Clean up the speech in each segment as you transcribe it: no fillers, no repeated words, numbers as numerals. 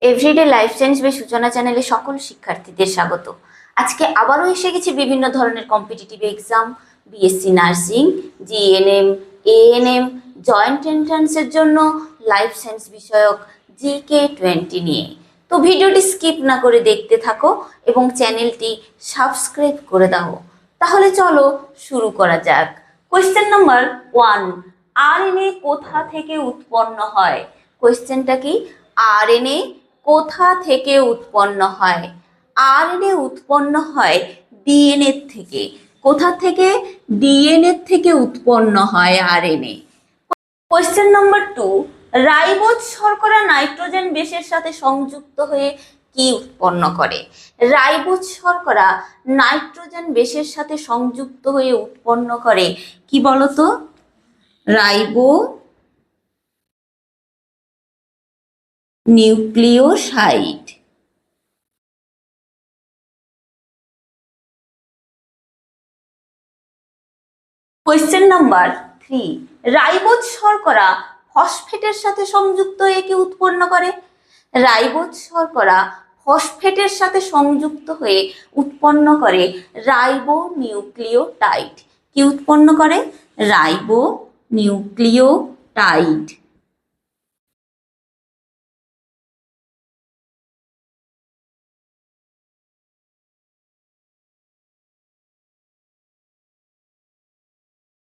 Everyday life science by সূচনা চ্যানেলে সকল শিক্ষার্থীদের স্বাগত। আজকে আবারও এসে গেছি বিভিন্ন ধরনের competitive exam, BSc nursing, GNM, ANM, joint এন্ট্রান্সের জন্য লাইফ সায়েন্স বিষয়ক GK20 নিয়ে। তো ভিডিওটি স্কিপ না করে দেখতে থাকো এবং চ্যানেলটি সাবস্ক্রাইব করে দাও। তাহলে চলো শুরু করা যাক। কোয়েশ্চেন নাম্বার 1, আরএনএ কোথা থেকে উৎপন্ন হয়? কোয়েশ্চেনটা কি? আরএনএ কোথা থেকে উৎপন্ন হয়? আরএনএ উৎপন্ন হয় ডিএনএ থেকে। কোথা থেকে? ডিএনএ থেকে উৎপন্ন হয় আরএনএ। কোয়েশ্চেন নাম্বার 2, রাইবোজ শর্করা নাইট্রোজেন বেসের সাথে সংযুক্ত হয়ে কি উৎপন্ন করে? রাইবোজ শর্করা নাইট্রোজেন বেসের সাথে সংযুক্ত হয়ে উৎপন্ন করে কি বলতো? Ribo nucleoside. Question number 3, ribose শর্করা ফসফেটের সাথে সংযুক্ত হয়ে কি উৎপন্ন করে? রাইবোজ শর্করা ফসফেটের সাথে সংযুক্ত হয়ে উৎপন্ন করে রাইবো নিউক্লিওটাইড। কি উৎপন্ন করে? Ribo nucleotide.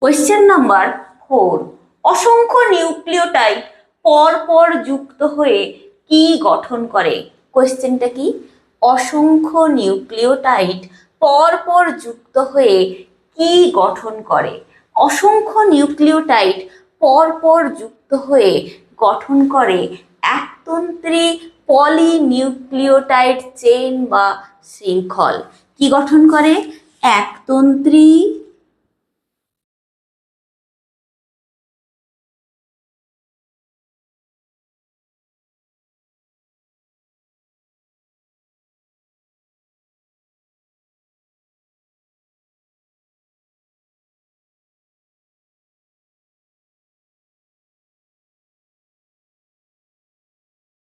কোয়েশ্চেন নাম্বার 4, অসংখ্য নিউক্লিওটাইড পরপর যুক্ত হয়ে কি গঠন করে? কোয়েশ্চেনটা কি? অসংখ্য নিউক্লিওটাইড পরপর যুক্ত হয়ে কি গঠন করে? অসংখ্য নিউক্লিওটাইড পরপর যুক্ত হয়ে গঠন করে একতন্ত্রী পলিনিউক্লিওটাইড চেইন বা শৃঙ্খল। কি গঠন করে? একতন্ত্রী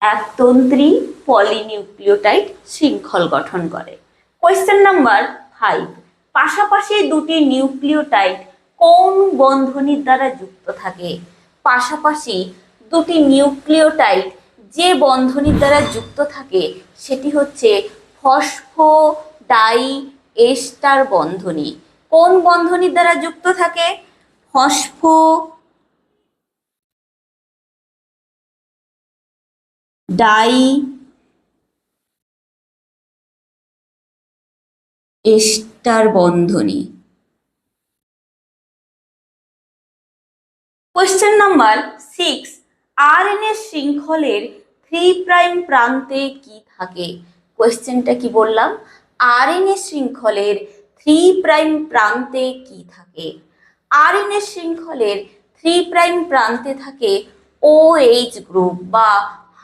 একতন্ত্রী পলিনিউক্লিওটাইড শৃঙ্খল গঠন করে। কোয়েশ্চেন নাম্বার 5, পাশাপাশি দুটি নিউক্লিওটাইড কোন বন্ধনীর দ্বারা যুক্ত থাকে? পাশাপাশি দুটি নিউক্লিওটাইড যে বন্ধনীর দ্বারা যুক্ত থাকে সেটি হচ্ছে ফসফোডাই এস্টার বন্ধনী। কোন বন্ধনীর দ্বারা যুক্ত থাকে? ফসফো ডাই এস্টার বন্ধনী। কোয়েশ্চেন নাম্বার 6, আরএনএ শৃঙ্খলের 3' প্রান্তে কি থাকে? কোয়েশ্চেনটা কি বললাম? আরএনএ শৃঙ্খলের 3' প্রান্তে কি থাকে? আরএনএ শৃঙ্খলের 3' প্রান্তে থাকে OH গ্রুপ বা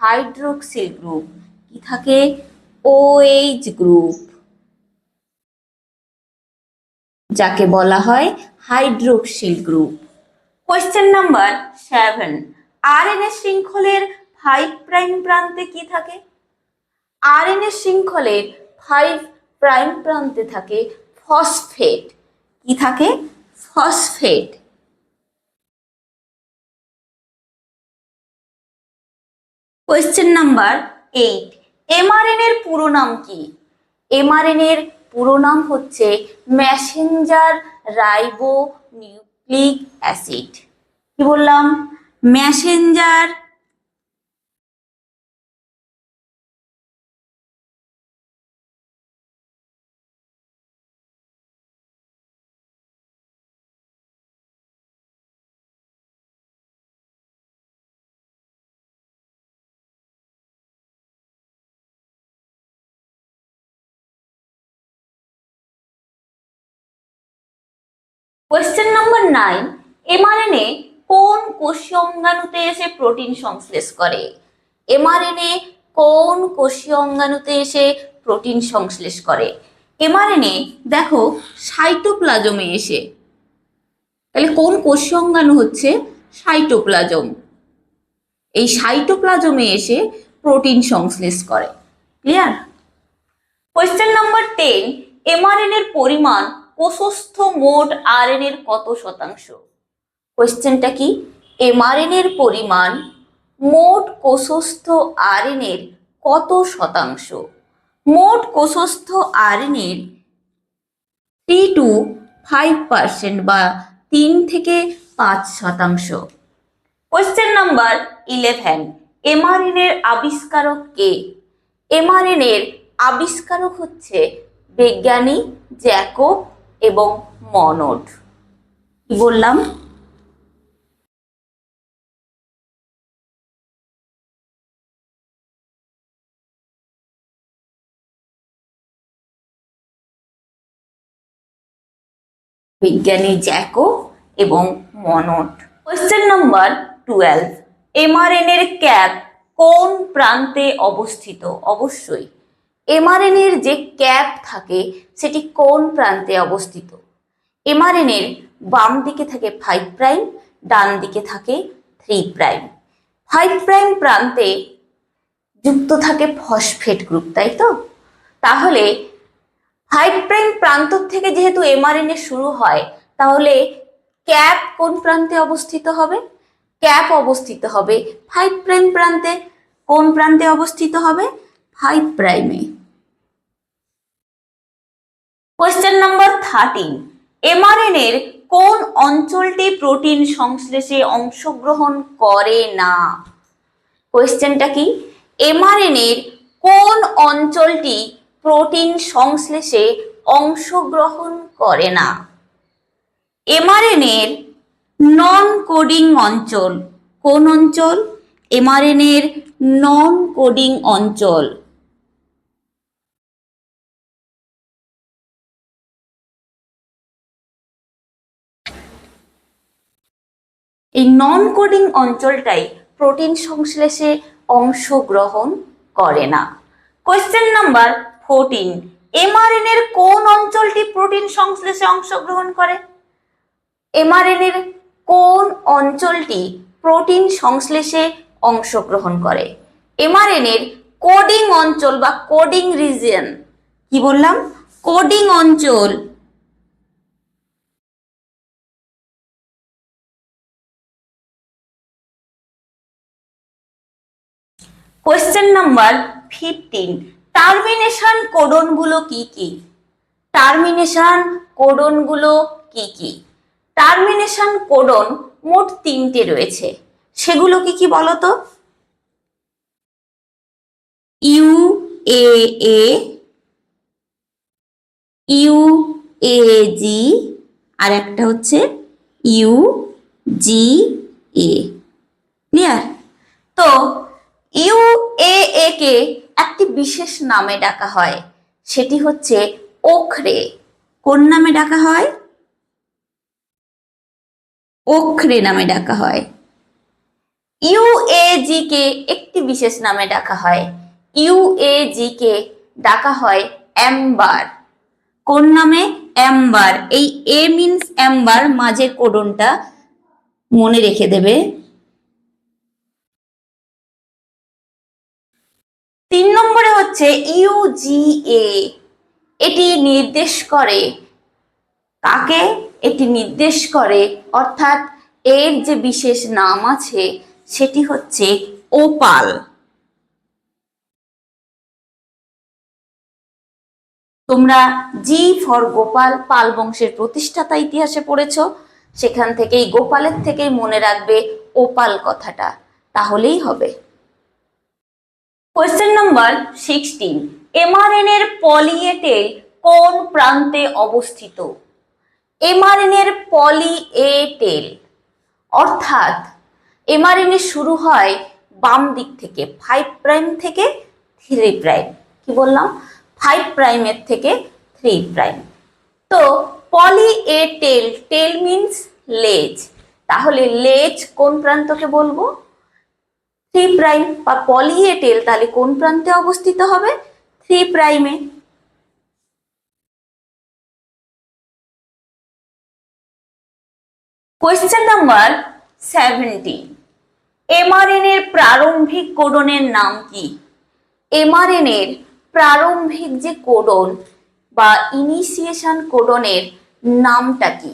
হাইড্রোক্সিল গ্রুপ। কি থাকে? OH গ্রুপ, যাকে বলা হয় hydroxyl group. Question number 7, RNA শৃঙ্খলের 5' প্রান্তে কি থাকে? আরএনএ শৃঙ্খলের 5' প্রান্তে থাকে ফসফেট। কি থাকে? ফসফেট। কোয়েশ্চেন নাম্বার 8, এমআরএনএর পুরো নাম কি? এমআরএনএর পুরো নাম হচ্ছে মেসেঞ্জার রাইবো নিউক্লিক অ্যাসিড। কি বললাম? মেসেঞ্জার কোয়েশ্চেন নাম্বার 9, এমআরএনএ কোন কোষীয় অঙ্গাণুতে এসে প্রোটিন সংশ্লেষ করে? এমআরএনএ কোন কোষীয় অঙ্গাণুতে এসে প্রোটিন সংশ্লেষ করে? এমআরএনএ দেখো সাইটোপ্লাজমে এসে। তাহলে কোন কোষীয় অঙ্গাণু হচ্ছে? সাইটোপ্লাজম। এই সাইটোপ্লাজমে এসে প্রোটিন সংশ্লেষ করে। ক্লিয়ার? কোয়েশ্চেন নাম্বার 10, এমআরএনএর পরিমাণ কোষস্থ মোট আরএনএর কত শতাংশ? কোয়েশ্চেনটা কি? এমআরএনএর পরিমাণ মোট কোষস্থ আরএনএর কত শতাংশ? মোট কোষস্থ আরএনএর 3 to 5% বা 3 থেকে 5%। কোয়েশ্চেন নাম্বার 11, এমআরএনএর আবিষ্কারক কে? এমআরএনএর আবিষ্কারক হচ্ছে বিজ্ঞানী জ্যাকব এবং মনড। কি বললাম? বিজ্ঞানী জ্যাকব এবং মনড। কোয়েশ্চেন নাম্বার 12, এমআরএনএর ক্যাপ কোন প্রান্তে অবস্থিত? অবশ্যই এমআরএনএর যে ক্যাপ থাকে সেটি কোন প্রান্তে অবস্থিত? এমআরএনএর বাম দিকে থাকে 5 প্রাইম, ডান দিকে থাকে 3 প্রাইম। 5 প্রাইম প্রান্তে যুক্ত থাকে ফসফেট গ্রুপ, তাই তো? তাহলে 5 প্রাইম প্রান্ত থেকে যেহেতু এমআরএনএ শুরু হয়, তাহলে ক্যাপ কোন প্রান্তে অবস্থিত হবে? ক্যাপ অবস্থিত হবে 5 প্রাইম প্রান্তে। কোন প্রান্তে অবস্থিত হবে? 5 প্রাইমে। কোয়েশ্চেন নাম্বার 13, এমআরএনএর কোন অঞ্চলটি প্রোটিন সংশ্লেষে অংশগ্রহণ করে না? কোয়েশ্চেনটা কি? এমআরএনএর কোন অঞ্চলটি প্রোটিন সংশ্লেষে অংশগ্রহণ করে না? এমআরএনএর নন কোডিং অঞ্চল। কোন অঞ্চল? এমআরএনএর নন কোডিং অঞ্চল। এই নন কোডিং অঞ্চলটাই প্রোটিন সংশ্লেষে অংশগ্রহণ করে না। কোয়েশ্চেন নাম্বার 14, এমআরএনএর কোন অঞ্চলটি প্রোটিন সংশ্লেষে অংশগ্রহণ করে? এমআরএনএর কোন অঞ্চলটি প্রোটিন সংশ্লেষে অংশগ্রহণ করে? এমআরএনএর কোডিং অঞ্চল বা কোডিং রিজিয়ন। কি বললাম? কোডিং অঞ্চল। কোয়েশ্চেন নাম্বার 15, টার্মিনেশন কোডনগুলো কি কি? টার্মিনেশন কোডনগুলো কি কি? টার্মিনেশন কোডন মোট 3টে রয়েছে। সেগুলো কি কি বলো তো? UAA, UAG, আর একটা হচ্ছে UGA। ক্লিয়ার? তো UAA কে একটি বিশেষ নামে ডাকা হয়, সেটি হচ্ছে ওখরে। কোন নামে ডাকা হয়? ওখরে নামে ডাকা হয়। UAG কে একটি বিশেষ নামে ডাকা হয়। UAG কে ডাকা হয় অ্যাম্বার। কোন নামে? অ্যাম্বার। এই A মিনস অ্যাম্বার, মাঝের কোডনটা মনে রেখে দেবে। 3 নম্বরে হচ্ছে UGA। এটি নির্দেশ করে কাকে? এটি নির্দেশ করে, অর্থাৎ এর যে বিশেষ নাম আছে সেটি হচ্ছে ওপাল। তোমরা জি ফর গোপাল, পাল বংশের প্রতিষ্ঠাতা ইতিহাসে পড়েছ, সেখান থেকেই গোপালের থেকেই মনে রাখবে ওপাল কথাটা, তাহলেই হবে। কোয়েশ্চেন নাম্বার 16, এমআরএনএর পলি এ টেল কোন প্রান্তে অবস্থিত? এমআরএনএর পলি এ টেল, অর্থাৎ এমআরএনএ শুরু হয় বাম দিক থেকে, 5 প্রাইম থেকে 3 প্রাইম। কি বললাম? 5 প্রাইমের থেকে 3 প্রাইম। তো পলি এ টেল, টেল মিন্স লেজ, তাহলে লেজ কোন প্রান্তকে বলবো? 3 প্রাইম। বা পলি এ টেল তাহলে কোন প্রান্তে অবস্থিত হবে? 3 প্রাইমে। কোয়েশ্চেন নাম্বার 17, এমআরএনএ এর প্রারম্ভিক কোডনের নাম কি? এমআরএনএ এর প্রারম্ভিক যে কোডন বা ইনিশিয়েশন কোডনের নামটা কি?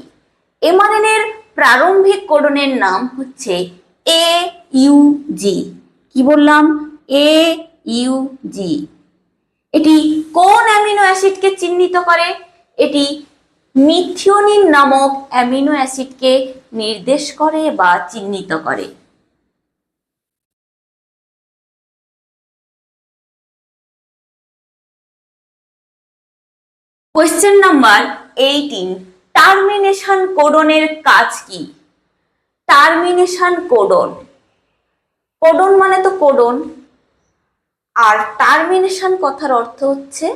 এমআরএনএ এর প্রারম্ভিক কোডনের নাম হচ্ছে AUG। কি বললাম? AUG। এটি কোন অ্যামিনো অ্যাসিডকে চিহ্নিত করে? এটি মিথিওনিন নামক অ্যামিনো অ্যাসিডকে নির্দেশ করে বা চিহ্নিত করে। কোয়েশ্চেন নাম্বার 18, টার্মিনেশন কোডনের কাজ কি? টার্মিনেশন কোডন, কোডন মানে তো কোডন, আর টার্মিনেশন কথার অর্থ হচ্ছে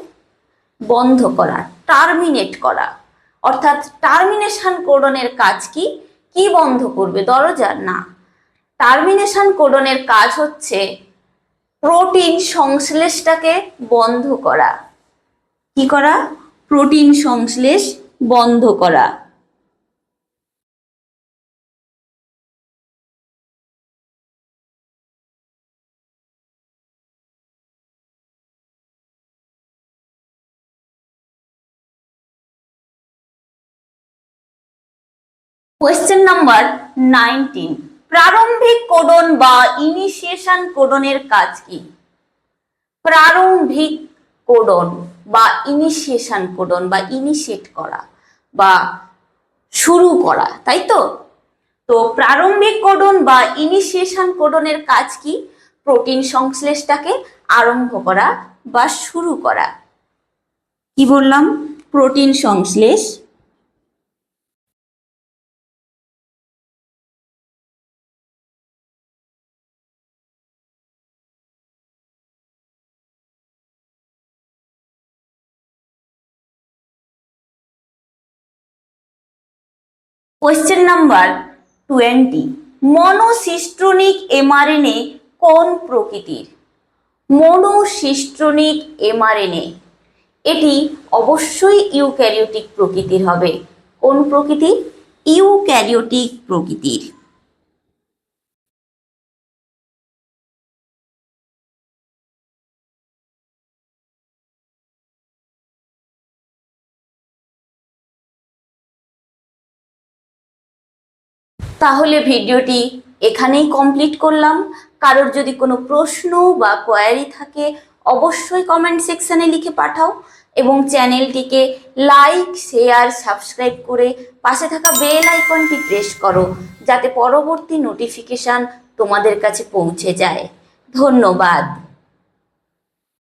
বন্ধ করা, টার্মিনেট করা। অর্থাৎ টার্মিনেশন কোডনের কাজ কি? কি বন্ধ করবে? দরজা? না, টার্মিনেশন কোডনের কাজ হচ্ছে প্রোটিন সংশ্লেষটাকে বন্ধ করা। কি করা? প্রোটিন সংশ্লেষ বন্ধ করা। কোয়েশ্চেন নাম্বার 19, প্রারম্ভিক কোডন বা ইনিশিয়েশন কোডনের কাজ কি? প্রারম্ভিক কোডন বা ইনিশিয়েশন কোডন বা ইনিশিয়েট করা বা শুরু করা, তাই তো? তো প্রারম্ভিক কোডন বা ইনিশিয়েশন কোডনের কাজ কি? প্রোটিন সংশ্লেষটাকে আরম্ভ করা বা শুরু করা। কি বললাম? প্রোটিন সংশ্লেষ। কোয়েশ্চেন নাম্বার 20, মনোসিস্ট্রোনিক এমআরএনএ কোন প্রকৃতির? মনোসিস্ট্রোনিক এমআরএনএ এটি অবশ্যই ইউক্যারিওটিক প্রকৃতির হবে। কোন প্রকৃতির? ইউক্যারিওটিক প্রকৃতির। তাহলে ভিডিওটি এখানেই কমপ্লিট করলাম। কারোর যদি কোনো প্রশ্ন বা কোয়ারি থাকে অবশ্যই কমেন্ট সেকশনে লিখে পাঠাও এবং চ্যানেলটিকে লাইক, শেয়ার, সাবস্ক্রাইব করে পাশে থাকা বেল আইকনটি প্রেস করো যাতে পরবর্তী নোটিফিকেশন তোমাদের কাছে পৌঁছে যায়। ধন্যবাদ।